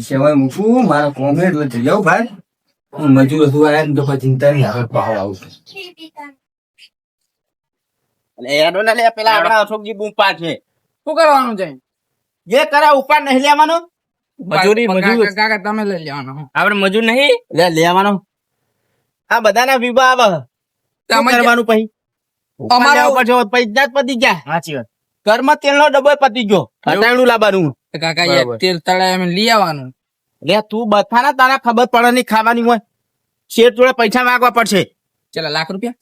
પૈસા હવે મૂકું મારા કોમે એટલે જઈ જાઉં ભાઈ. મજૂર હતું આયા ને તો પછી ચિંતા નહીં આવે ભાવ આવશે. હેડો ને લે પેલા આપડા અશોકજી બૂમ પાડ છે. શું કરવાનું છે? જે કરા ઉપાડ નહીં લેવાનો. મજૂરી કાકા તમે લઈ લેવાનો. આપડે મજૂર નહીં લેવાનો. આ બધાના વિવાહ આવે. શું કરવાનું પછી? અમારા ઉપર જો પૈસા જ પતી ગયા. સાચી વાત. ઘરમાં તેલનો ડબ્બો પતી ગયો. હટાણું લાવવાનું. કાકા યાર તેલ તળાય એમ લઈ આવવાનું. લે તું બથાના તારા ખબર પડે નહીં ખાવાની હોય. શેઠ જોડે પૈસા માંગવા પડશે. ચલો લાખ રૂપિયા.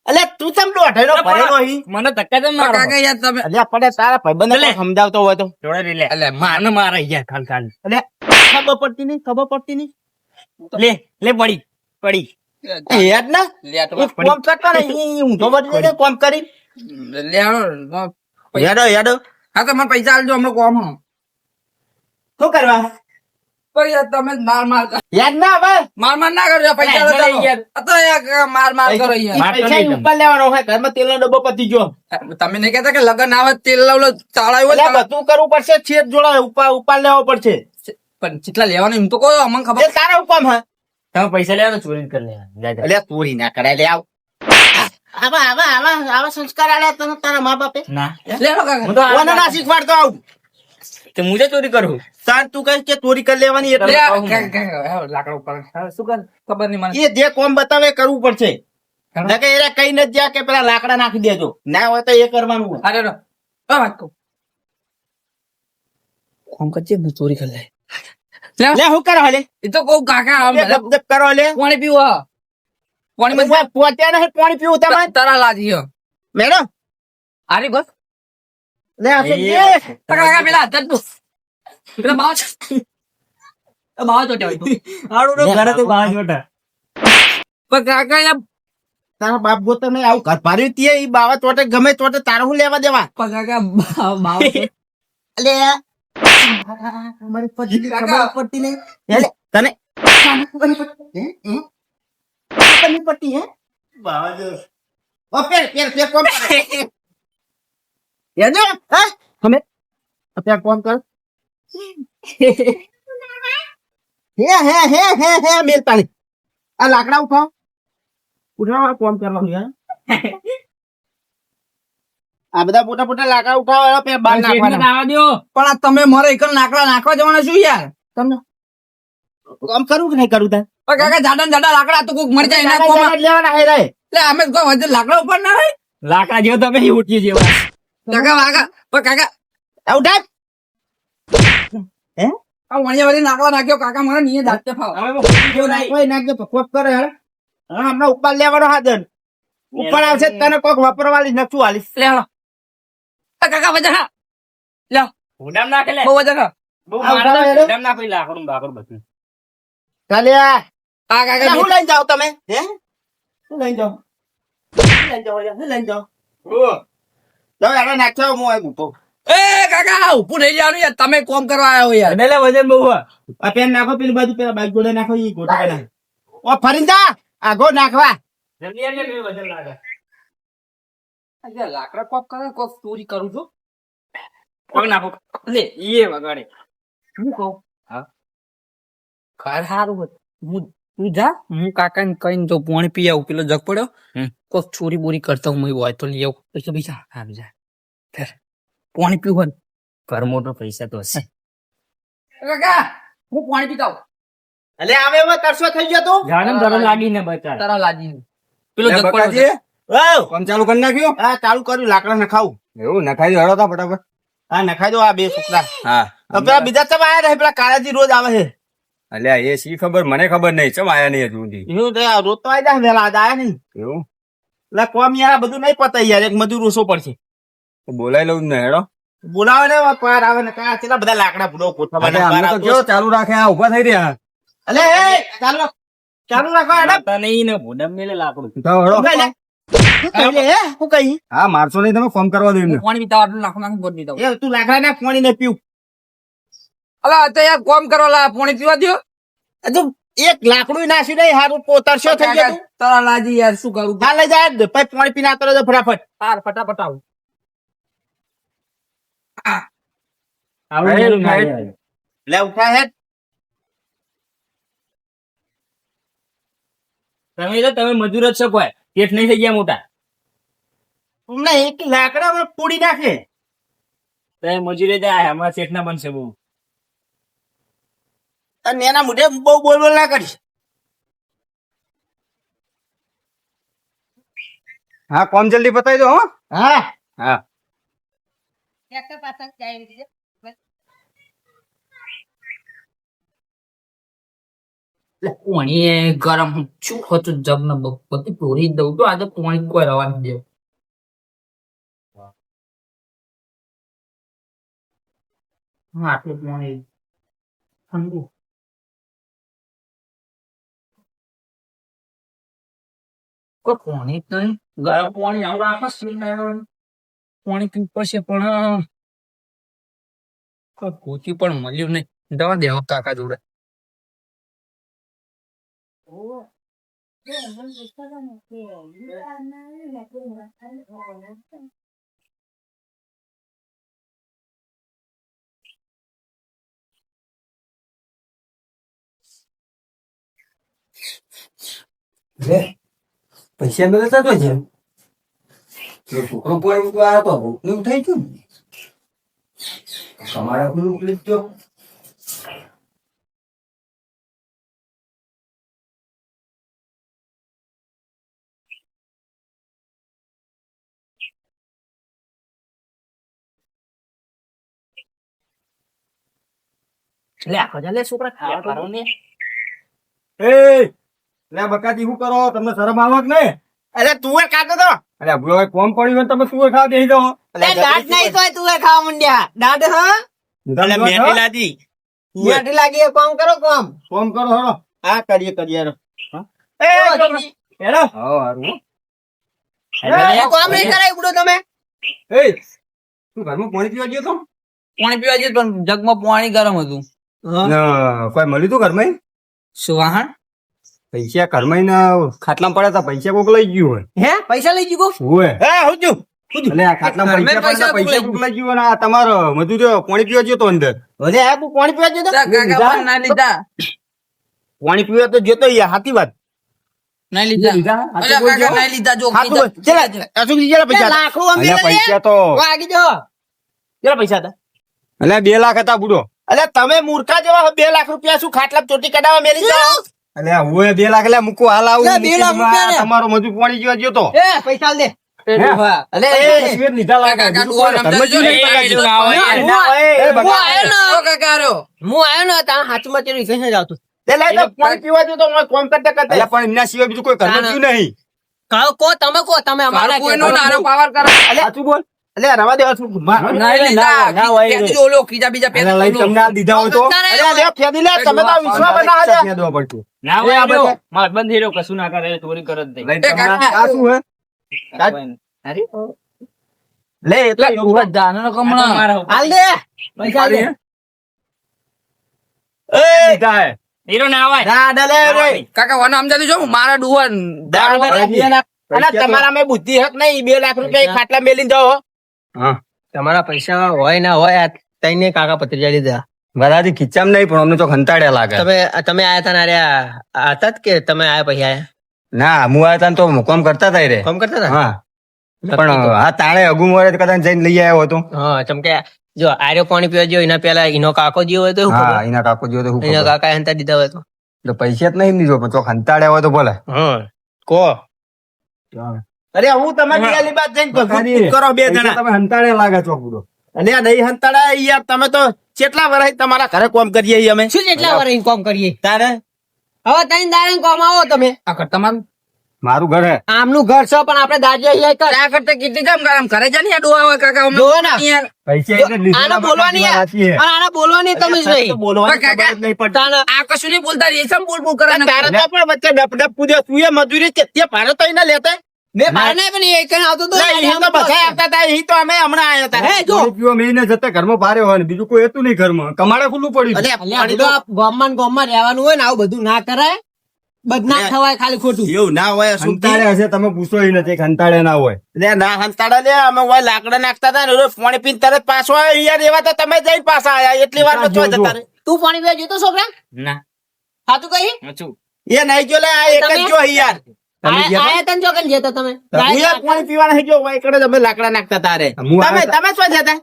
અલે તું તમ દોઢેલો ભરેલો અહીં. મને ધક્કા દે મારો. કાકા યાર તમે અલે પડે તારા ભાઈબંધને સમજાવતો હોય તો જોડે લે. અલે માને મારે યાર ખાલ ખાલ. અલે ખબર પડતી નહીં. લે પડી યાદ ના કોમ કરતો નહીં ઊંધો બધી જગ્યાએ કોમ કરી લે યાડો હા તો મને પૈસા આલજો હમણાં કોમ શું કરવા પણ યાર તમે માર યાદ ના હવે માર ના કરજો પૈસા તો યાર તો યાર માર કરો યાર પૈસા ઉપર લેવાનો હોય ઘરમાં તેલનો ડબ્બો પતી ગયો તમે નહીં કહેતા કે લગન આવે તેલ લાવલો ચાળાયો એટલે બધું કરવું પડશે છેદ જોડે ઉપાડ લેવો પડશે પણ કેટલા લેવાનું એમ તો કહો અમને ખબર તારા હુકમ હે તમે પૈસા લેવા ચોરી કરી લેવા એટલે ચોરી ના કરાય લે આવા સંસ્કાર આલ્યા તને તારા મા બાપે ના લે કાકા કોને ના શીખવાડતો આવું તે મુજે ચોરી કરું સાત તું કહીશ કે ચોરી કરી લેવાની એટલે લાકડા ઉપર શું કર ખબર નહીં મને એ જે કોમ બતાવે એ કરવું પડશે નકે એરે કઈ ન જ્યા કે પેલા લાકડા નાખી દેજો ના હોય તો એ કરવાનું હોય અરે વાત કહું કોમ કરજે ચોરી કરી લે લે હું કરો લે એ તો કહું કાકા જબ કરો લે પાણી પીવો પાણી માં પોત્યા નહીં પાણી પીવું તમે તારા લાજી મેડમ આરી બસ લે આ કાકા પેલા તત્તુ પેલા બાવ ચોટ્યા હોય આડું નો ઘરે તો બાવ ચોટા પણ કાકા યાર તારા બાપ ગોતો નહીં આવું ઘર ભારી તીએ ઈ બાવા ચોટે ગમે ચોટે તારું હું લેવા દેવા પણ કાકા બાવ લે મારી પતિ ખબર પડતી નહીં લે તને પતિ હે બાવા જો ઓ પેર કોમ યાદ હા હમે પેર કોમ કર હે મેલ પાણી આ લાકડા ઉઠાવ કોમ કરવાનું યાર આ બધા મોટા લાકડા ઉઠાવ પેર બાર નાખવાના દો પણ આ તમે મારે એક લાકડા નાખવા જવાના શું યાર તમને કામ કરું કે નહીં કરું તાર પણ કાકા જાડા લાકડા તો કોક મરી જાય એના કોમ લેવાના હે રે એટલે અમે કોઈ વધુ લાકડા ઉપર ના હોય લાકડા જેવો તમે ઉઠી જેવા કાકા પણ કાકા ઉઠા હે આ વણિયા વળી નાખવા નાખ્યો કાકા મારા નીએ દાંતે ફાવ નાખવાય નાખજો પકોપ કરે હે હમણાં ઉપર લેવાનો હાજર ઉપર આવશે તને કોક વાપરવાળી નખું હાલીશ લે હાલો કાકા વજન લે ઉડામ નાખે લે બહુ વજન ઉડામ નાખી લાકડું બાકડું બધું ચાલે આ કાકા હું લઈને જાવ તમે હે શું લઈને જાવ લઈને જાવ તો આપણે નાખજો હું આવી મૂકો એ કાકા ઉભું થઈ જવાનું યાર તમે કોમ કરવા આવ્યા હો યાર એટલે વજન બહુ આ પેન નાખો પેલી બાજુ પેલા બાઈક જોડે નાખો ઈ ગોટા નાખો ઓ ફરીને જા આગો નાખવા જલ્દી આવજે મેં વજન લાગે અલ્યા લાકડા કોપ કરે કોક ચોરી કરું છું પગ નાખો લે ઈએ વગાડે હું કહું હા ઘર સારું હું તું જા હું કાકા ને કઈ જો પાણી પી આવું પેલો જગ પડ્યો કોક ચોરી બોરી કરતા હું હોય તો લઈ આવું પૈસા આવી જાય ફેર પાણી પીવું ઘર મોટો પૈસા તો હશે કાકા હું પાણી પીતા આવું અલે આવે હવે તરસો થઈ ગયો તું જાનમ ધરો લાગીને બચાર તારા લાજી પેલો જગ પડ્યો કોમ ચાલુ કરી નાખ્યો હા ચાલુ કર્યું લાકડા નખાવું એવું નખાઈ દો હેડો તા ફટાફટ હા નખાઈ દો આ બે છોકરા હા પેલા બીજા ચમ આયા રહે પેલા કાળાજી રોજ આવે છે અલ્યા એ શી ખબર મને ખબર નહીં ચમ આયા નહીં હજુ સુધી એવું તો રોજ તો આવી જાય વેલા આજ આયા નહીં એવું એટલે કોમ યાર બધું નહીં પતાય યાર એક મજૂર ઓછો પડશે તો બોલાઈ લઉં ને હેડો બોલાવે ને પાર આવે ને કા કેટલા બધા લાકડા ભૂલો અરે આમને તો કેવો ચાલુ રાખે આ ઉભા થઈ રહ્યા અલે એ ચાલો રાખો હેડો તને ને ભોડમ મેલે લાકડું ઉઠાવો હેડો હું કહી હા મારશો નહીં તમે ફોન કરવા દો એમને પાણી પીતા આટલું નાખું બોટ પીતા એ તું લાકડા ના પાણી ને પીવું અલા અત્યારે કોમ કરવા લા પાણી પીવા દો હજુ એક લાકડું નાખ્યું નહીં હારું પોતરશો થઈ ગયો તું તારા લાજી યાર શું કરું હા લઈ જાય પછી પાણી પીને આતો રહેજો ફટાફટ તાર ફટાફટ આવું લે ઉઠા હેડ. તમે મજૂર જ છો કોઈ શેઠ નહીં થઈ ગયા મોટા. તમને એક લાકડા પર પૂડી નાખે. તમે મજૂરે જાય અમારા શેઠ ના બનશે બહુ. અને એના મુઢે બહુ બોલ બોલ ના કરીશ. હા કોમ જલ્દી પતાવી દો હો. હા હા પાણી ગરમ શું હતું જગ ને બધી પૂરી દઉં તો આજે પાણી કોઈ રવા નહીં દે. હા આટલું પાણી ઠંડુ. કોઈ પાણી જ નહીં. ગરમ પાણી આવું રાખો પાણી પીવું પડશે પણ કોઈ પૂછી પણ મળ્યું નહીં. દવા દેવો કાકા જોડે. લે પૈસા મળતા તો છે છોકરો પોઈ આવ્યો તો એવું થઈ ગયું ને. તમારે આપણું મોકલી દો. લે આખો લે છોકરા ખાવા કરો ને. એ લે બકાજી શું કરો તમને શરમ આવે કે નહીં? અરે તુવેર કાઢો તો. અરે ભૂલો ભાઈ કોમ પડ્યું હોય તમે તુવેર ખાવા બેસી જાઓ. દાંત નહીં તોય તુવેર ખાવા માંડ્યા. દાંત હા મેઠી લાદી. મેઠી લાગી કોમ કરો કોમ. કોમ કરો હળો. હા કરીએ કરીએ હેડો. એ હેડો. હા હારું. કોમ નહીં કરાય ઉડો તમે. એ તું ઘરમાં પાણી પીવા ગયો તો? પાણી પીવા જઈએ પણ જગમાં પાણી ગરમ હતું. કોઈ મળ્યું તું ઘરમાં? સુવાહણ પૈસા ઘરમાં ખાટલામાં પડ્યા હતા પૈસા કોક લઈ ગયું હોય. હે પૈસા લઈ ગયો. હોય હે હુજુ. એટલે આ ખાટલામાં ઘરમાં પૈસા પડ્યા પૈસા કોક લઈ ગયું અને આ તમારો મજૂર પાણી પીવા ગયો તો અંદર. ઓલે આ પાણી પીવા જતો. કાકા ના લીધા પાણી પીવા તો જતો યાર હાથી વાત. ના લીધા અલ્યા કાકા ના લીધા જો હાથું ચલા અશુકજી જેલા પૈસા લાખો અમે અલ્યા પૈસા તો આગી જો. જેલા પૈસા હતા. અલ્યા 2 લાખ હતા બુડો. અલે તમે મૂર્ખા જેવા 2 લાખ રૂપિયા શું ખાટલા ચોટી કઢાવા મેલી જાઓ. અલ્યા હોય 2 લાખ એટલે મૂકો હાલ આવું. 2 લાખ રૂપિયા ને. તમારો મજૂર પાણી પીવા ગયો તો. એ પૈસા દે. અલે એ લીધા લાખ કાકા ડુઆ હું આયો ને ત્યાં હાથમાં ચેરી કઈ જાવતું. લે લઈ તો પાણી પીવા જો તો હું કોમ કરતા કરતા. અલ્યા પણ એમના સિવાય બીજું કોઈ ઘરમાં ગયું નહીં. કો તમે અમારા કોઈનો નારો પાવર કરે સાચું બોલ. અલે રવા દે હસુ. ના લીધા જો લો કીજા બીજા અલ્યા લઈ તમને આ દીધા હોય તો અલે લે ફેદી લે તમે તો વિશ્વાસ બનાવે છે. ફેદવા પડતું. ના હોય માર બંધ થઈ રહ્યો કશું ના કરે ચોરી કરે જ નહીં. લઈ તમને આ શું હે? લે એટલે પૂરા દાનનો કમણા હાલ દે પૈસા દે. એ લીધા હે. હીરો ના હોય. દાડા લે રે. કાકા વન સમજાતું જો મારા ડુઆ અને તમારા મેં બુદ્ધિ હક નહીં 2 લાખ રૂપિયા ખાટલા મેલીને જાઓ. હા તમારા પૈસા હોય ના હોય તઈને કાકા પત્રિકા લીધા. બરાબર ખીચામ નહીં પણ અમને તો ખંતાડ્યા લાગે. તમે આયા તા ને આતા જ કે તમે આયા પછી આયા ના હું આવ્યા તા ને તો કોમ કરતા હતા રે. કોમ કરતા હતા. હા પણ આ તાળે અગુમ વરે કદાચ જઈને લઈ આવ્યો હતો. હા ચમકે જો આર્યો પાણી પીવા ગયો એના પેલા એનો કાકો જીવો હોય તો શું હા ખબર? એના કાકો જોયો તો શું એના ખબર? કાકા હંતા દીધા હોય તો એટલે પૈસા જ નહીં દીધો પણ તો ખંતાડ્યા હોય તો બોલે. હા કો અરે હું તમે પેલી બાદ જઈને કરો 2 જણા. તમે હંતાડ્યા લાગે છો પૂરો. અને આ નહીં હંતાડા યાર તમે તો કેટલા વર્ષ તમારા ઘરે કોમ કરીએ છીએ અમે. શું કેટલા વર્ષ કોમ કરીએ તારે હવે તઈ દાડે કોમ આવો તમે. આ કર તમારું મારું ઘર હે. આમનું ઘર છે પણ આપણે દાજે અહીંયા કર. આ કરતા કેટલી કામ કામ કરે છે ને આ ડુઆ હોય કાકા અમને જોવો ના. યાર પૈસા એટલે લીધેલા આને બોલવાની બકાતી યાર. સાચી હે. અને આને બોલવાની તમે જ નહીં. બોલવાની કાકા, ખબર જ નહીં પડતી. તાને આ કશું નહીં બોલતા રેશમ બોલ બોલ કરે ને તારે તો પણ વચ્ચે ડપ પૂજ્યો તું એ મજૂરી છે તે ભાડો તો એને લેતા મેં ભાડે પણ એ કઈ આવતો તો બધા આવતા હતા એ તો અમે હમણાં આયા હતા. હે જો પાણી પીવા મેં જતા ઘરમાં ભારે હોય ને બીજું કોઈ હતું નહીં ઘરમાં કમાડે ખુલ્લું પડ્યું. અલે પાણી તો ગામમાં રહેવાનું હોય ને આવું બધું ના કરાય બદનામ થવાય ખાલી ખોટું એવું ના હોય હંતાડે હશે તમે પૂછો ય નથી હંતાડે ના હોય. લે ના હંતાડા લે અમે હોય લાકડા નાખતા હતા ને રોજ પાણી પીને તરત પાછો આવ્યા યાર એવા તો તમે જઈને પાછા આયા એટલી વાર માં જતા રહે તું પાણી પીવા જોતો છોકરા ના હા તું કહી છું એ નહીં જો લે આ એક જ જો યાર તમે તન જો કઈ જતો તમે હું યાર પાણી પીવાના હે જો એકડે તમે લાકડા નાખતા તારે તમે શું જતા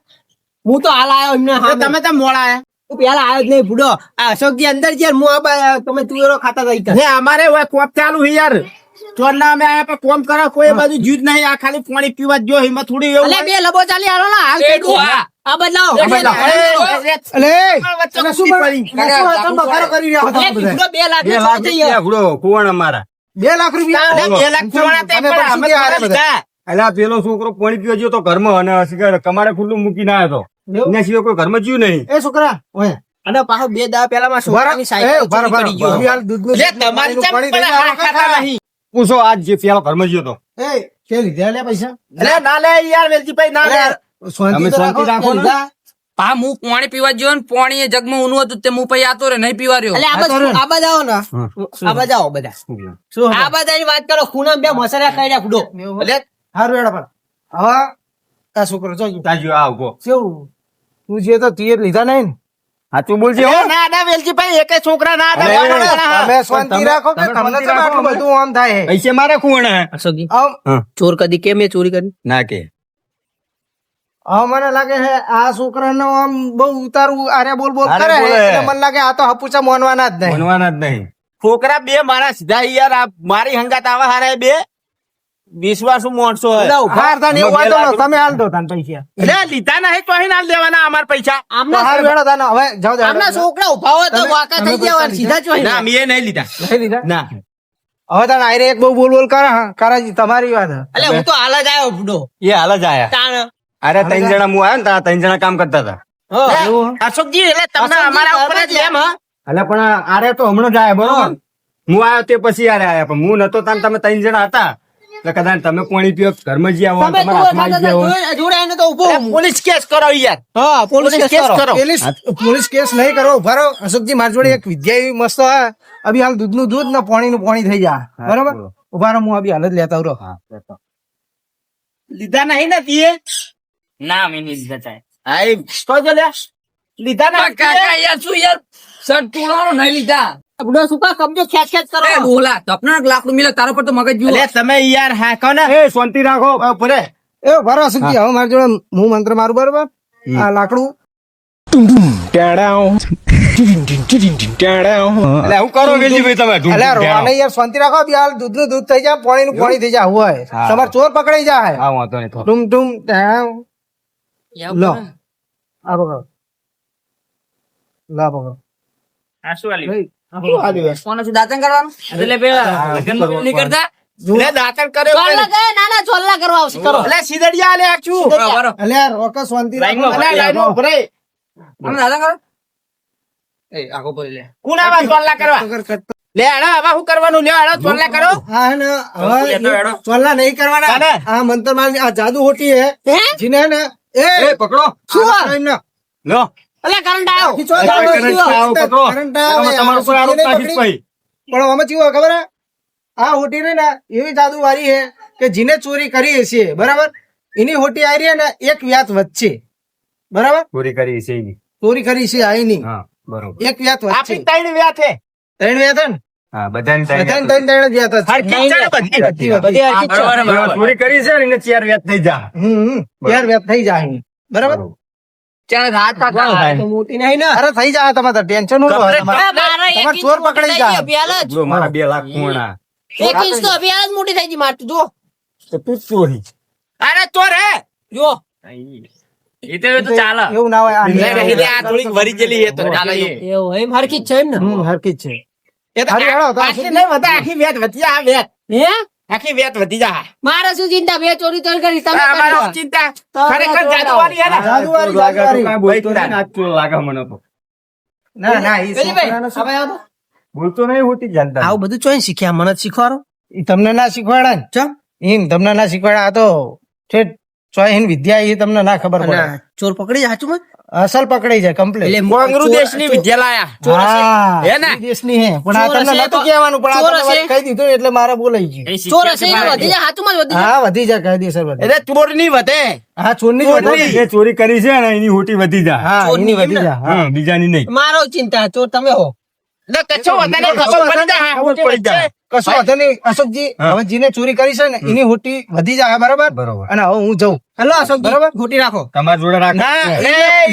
હું તો હાલ આયો એમને હા તમે તો મોડા આયા તું પેલા આયો જ નહીં બુડો આ અશોકજી અંદર જે હું આ તમે તુવેરો ખાતા હતા હે અમારે હવે કોપ ચાલુ હે યાર ચોરના અમે આયા પણ કોમ કરો કોઈ બાજુ જીત નહીં આ ખાલી પાણી પીવા જ જો હિંમત થોડી એવું અલે બે લબો ચાલી આલો ના હાલ કહી દઉં આ બદલાવો અલે વચ્ચે શું પડી તમે બગાડો કરી રહ્યા હતા બધા 2 લાખ રૂપિયા ગુડો કુવણ અમારા 2 લાખ રૂપિયા 2 લાખ જોવાના તે પણ અમે હારે બધા અલ્યા પેલો છોકરો પાણી પીવા ગયો તો ઘરમાં અને કમાડે ખુલ્લું મૂકીને આવ્યો તો એના સિવાય કોઈ ઘરમાં જીવ નહીં. એ છોકરા ઓય અને પાછો 2 દા પેલામાં છોકરાની સાયકલ ચોરી કરી ગયો હાલ દૂધનું લે તમારી ચમ પણ આ ખાતા નહીં પૂછો આજ જે પેલો ઘરમાં ગયો તો એ કે લીધા લે પૈસા લે ના લે યાર વેલજીભાઈ ના લે તમે શાંતિ રાખો ને. પા હું પાણી પીવા ગયો ને પાણી એ જગમાં ઊનું હતું તે હું પછી આતો રે નહીં પીવા રહ્યો. એટલે આ બધા આવો ને આ બધા આવો બધા શું આ બધાની વાત કરો ખૂણા બે મસાલા ખાઈ રહ્યા ફૂડો એટલે હારું એડા પણ હવે આ છોકરો જો તાજો આવ ગો કેવું તું જે તો તીર લીધા નહીં ને સાચું બોલજે હો. ના ના વેલજીભાઈ એકે છોકરા ના તમે શાંતિ રાખો કે તમને તો આટલું બધું આમ થાય પૈસે મારે કુવણ હે. અશોકજી હા. ચોર કદી કેમ એ ચોરી કરી? ના કે હવે મને લાગે છે આ છોકરાનો આમ બહુ ઉતારું આરે બોલ બોલ આરે કરે બોલે. એટલે મને લાગે આ તો હપુચા મોનવાના જ નહીં બનવાના જ નહીં. છોકરા બે મારા સીધા યાર આ મારી હંગાત આવા હારે બે વિશ્વાસુ માણસો તમે હાલ દો તાન પૈસા એટલે લીધા નહીં તો અહીં હાલ દેવાના અમાર પૈસા હવે જાઓ છોકરા ઉભા હોય તો વાકા થઈ ગયા સીધા જ ના મે નહીં લીધા નહીં લીધા ના હવે તાન આયરે એક બહુ બોલ બોલ કરાજી તમારી વાત એટલે હું તો હાલ જ આવ્યો બુડો એ હાલ જ આયા. તાણ અરે 3 જણા હું આવ્યો ને ત્યાં 3 જણા કામ કરતા હતા. અશોકજી એટલે તમને અમારા ઉપર જ એમ હા એટલે પણ આરે તો હમણાં જ આયા બરોબર. હું આવ્યો તે પછી આરે આયા પણ હું નતો તાન તમે 3 જણા હતા એટલે કદાચ તમે પાણી પીઓ ઘરમાં જ આવો તમે તમારા હાથમાં જ આવો. જોડે એને તો ઉભો પોલીસ કેસ કરો યાર હા પોલીસ કેસ કરો પોલીસ કેસ નહીં કરો ઉભા રહો અશોકજી મારી જોડે એક વિદ્યા એવી મસ્ત હે અભી હાલ દૂધનું દૂધ ને પાણીનું પાણી થઈ જાય બરાબર ઉભા રહો હું અભી હાલ જ લેતા આવરો લીધા નહીં ને તીએ ના મેં નહીં લીધા ચાય. આઈ તો જો લે લીધા ના કાકા યાર શું યાર સર ટોળાનો નહીં લીધા. બુડો સુકા કબજો ખેંચ ખેંચ કરો એ ડોલા તપના લાકડું મિલે તારા પર તો મગજ જુઓ. લે તમે યાર હા કહો ને એ શાંતિ રાખો. પરે એ ભરો અશોકજી હવે મારી જોડે હું મંત્ર મારું બરાબર આ લાકડું એટલે હું કરો વેલજીભાઈ તમે ઢૂંઢ અલ્યા ઢૂંઢ રોવાને યાર શાંતિ રાખો બી હાલ દૂધનું દૂધ થઈ જાય પાણીનું પાણી થઈ જાય હોય હા. તમારે ચોર પકડાઈ જાય હા વાંધો નહીં તો. ટુમ ટુમ ટામ લો આ પકડો લા પકડો આ શું આલ્યું? શું આલ્યું કોને શું દાંતણ કરવાનું? એટલે પેલા લગ્નમાં નહીં કરતા? લે દાતણ કર્યો નાના ચોલ્લા કરવા આવશે કરો. અલે સીધડિયા લે આખું બરો. અલ્યા રોકા શાંતિ રાખો લાઈનમાં અલ્યા લાઈનમાં ઉભરે તમે દાંતણ કરો. એ આગો ભરી લે. કુણાવા ચોલ્લા કરવા લે આડા હવે શું કરવાનું લે આડા ચોલ્લા કરો હા ને હવે ચોલ્લા નહીં કરવાના આ મંત્ર માં આ જાદુ હોટી હે જીને ને એ પકડો. શું લો અલે કરંટ આવ્યો આવો પકડો. કરંટ તમે તમારું પર આરોપ નાખીશ ભાઈ. પણ આમાં કેવું ખબર હે આ હોટી ને એવી જાદુ વાળી હે કે જીને ચોરી કરી હશે બરાબર એની હોટી આવી રહી ને એક વ્યાત વચ્ચે બરાબર ચોરી કરી છે એની. ચોરી કરી છે આ એની હા બરોબર. એક વ્યાત વચ્ચે ત્રણ વ્યાત હે ત્રણ વ્યાત હે ને હા બધાને ત્રણ ત્રણ વ્યાત હશે બરોબર. ચોરી કરી છે ને એને 4 વ્યાજ થઈ જા. ચાર વ્યાત થઈ જાય બરાબર ચાલ રાત કાકા તો મોટી નહીં ને અરે થઈ જાય તમારે ટેન્શન નો લો તમારે ચોર પકડાઈ જાય જો મારા 2 લાખ પૂર્ણા. મોટી થઈ ગઈ મારતું જો તો તું જ ચોરી. અરે ચોર હે જો એ તો ચાલે. એવું ના હોય આ થોડીક વરી ગયેલી છે તો ચાલે એ. એવું એમ હરકી જ છે એમ ને હરકી જ છે એ તો આખી નહીં વધે આખી વેત વધી આ વેત હે આખી વેત વધી જા મારે શું ચિંતા બે ચોરી તો કરી તમે અમારો ચિંતા ખરેખર જાદુવારી હે ને જાદુવારી લાગે તો કાંઈ બોલતો નહીં. આ ચોર લાગે મને તો. ના ના ઈ છોકરાને શું- હવે આવો બોલતો નહીં હોતી જાણતા. આવું બધું ચોઈ શીખ્યા મને જ શીખવાડો ઈ તમને ના શીખવાડા ને ચમ ઈન તમને ના શીખવાડા આ તો ઠેઠ ચોઈ હિન વિદ્યા એ તમને ના ખબર પડે ચોર પકડી સાચું અસલ પકડાઈ જાય કમ્પ્લીટ એટલે કોંગરુ દેશની વિદ્યા લાયા હા હે ને? દેશની હે પણ આ ચોર તમને હશે નતું તો- કહેવાનું પણ આ ચોર તમે હશે. કહી દીધું એટલે મારે બોલાઈ ગયું એ ચોર શિક્ષા હશે છે એટલે મારે. વધી જાય હાથમાં જ વધી જાય હા વધી જાય કાયદેસર વધી એટલે ચોરની વધે હા ચોરની જ વધી જે ચોરી કરી છે ને એની હોટી વધી જાય. હા એની વધી જાય હા. બીજાની નહીં. મારો ચિંતા ચોર તમે હો એટલે કચ્છો વધારે ખબર પડી જાય ખબર પડી જાય. કશો વાંધો નહીં અશોકજી હા. હવે જેને ચોરી કરી છે ને એની હોટી વધી જાય બરાબર બરોબર. અને હવે હું જઉં હેલો અશોક બરાબર. ખોટી રાખો તમારા જોડે રાખો.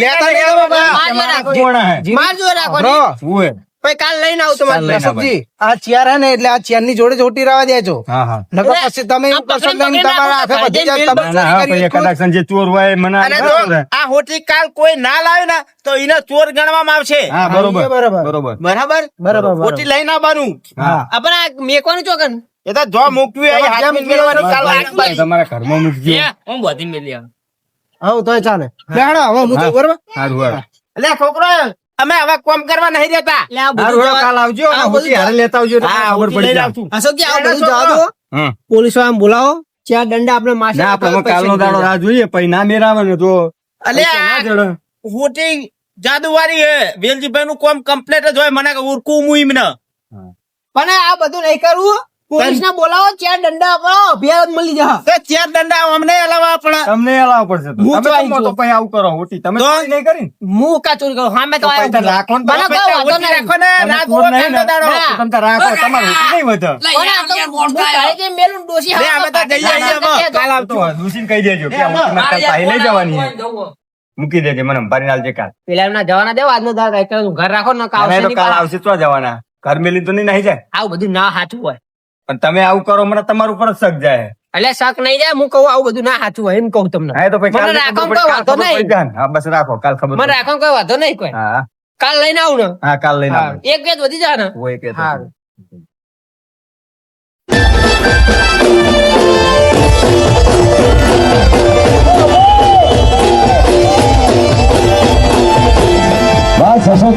લેતા નહીં જવા બાબા. માર જોડે રાખો કોણ હે? માર જોડે રાખો બ્રો, ઉએ. પછી કાલ લઈને આવું કાલ તમારે લઈને અશોકજી આ ચેર હે ને એટલે આ ચેર ની જોડે જ હોટી રહેવા દેજો હા હા. નકર પછી તમે આ એવું કરશો પકડી ને તમારા હાથે પકડી વધી જાય નાખો. તમે ના, ના, હા, ચોરી પછી કરી કદાચ જે ચોર હોય એ મને અને જો આ હોટી કાલ કોઈ ના લાવે ને તો એને ચોર ગણવામાં આવશે હા બરોબર હા, એ બરોબર. બરોબર. બરાબર બરાબર હોટી લઈને આવવાનું હા. આપણે આ મેકવાનું ચોકન એ તો જો મૂકવી હોય હાથ માં મેળવાની કાલ બસ, તમારા ઘરમાં મૂકજો. હું બધી મેલી આવું. હા તોય ચાલે લે હાલો હવે હું જઉં, બરાબર હારું, હારું. એટલે છોકરો અમે હવે કોમ કરવા નહીં દેતા એટલે આ બધું હારું, હારું, જવા- કાલ આવજો આ અને હોટી બધું હારે લેતા આવજો એટલે હા ખબર હોટી પડી લઈને જાય. આવશું. અશોકજી આ એના બધું જવા છોકરો. દો હા. પોલીસ વાળાને બોલાવો ચાર દંડા આપણે માસે ના આપણે પૈસા કાલનો દાડો દીધા. રાહ જોઈએ પછી ના મેરાવે ને તો અલે પૈસા ના જડે. હોટી જાદુવારી હે વેલજીભાઈ નું કોમ કમ્પ્લીટ જ હોય મને ઉરકું હું એમને પણ આ બધું નહીં કરવું પોલીસ ને બોલાવો ચાર દંડા અપાવો અભિયાન મળી જા તો ચાર દંડા અમને હલાવવા પડે તમને હલાવવું પડશે તો. હું તમે તો આઈ તો ગયો. પછી આવું કરો હોટી તમે તો? ચોરી નહીં કરી ને? હું કા ચોરી કરું હા મેં તો તો આયો પૈસા રાખો ને મને તમે કહો વાંધો હોટી નહીં. રાખો ને તમે રાત ચોર હોય નહીં ને? કાલનો દાડો. ના. તો તમે તાર રાખો તમારી હોટી નહીં વધે. પણ આ તો હું તારે જે મેલું ડોશી લે, અમે તો જઈએ હવે. કાલ આવતો હોય, ડૂસીને કહી દેજો કે આ હોટી મારે કાલ પાછી લઈ જવાની છે. મૂકી દેજે મને અંબારી નાલ જે કાલ. પેલા એમના જવાના દેવા આજનો દાડો એક ઘર રાખો ને ના, આવશે એ તો નહીં કાલ પાછા. આવશે તો જવાના. ઘર મેલી તો નહીં નાહી જાય. આવું બધું ના સાચું હોય પણ તમે આવું કરો મને તમારું ઉપર જ શક જાય. એટલે શક નહીં જાય હું કહું આવું બધું ના સાચું હોય એમ કહું તમને હા, એ તો પછી મને કાલ રાખો ખબર પડી, તો કાલ વાંધો ખબર પડી જાય ને. હા, બસ રાખો કાલ ખબર મને પડી. રાખો કોઈ વાંધો નહીં કોઈ હા કાલ લઈને આવું ને હા કાલ લઈને આવો. એક બે જ વધી જાય ને હોય કે તો. હારું. બસ અશોક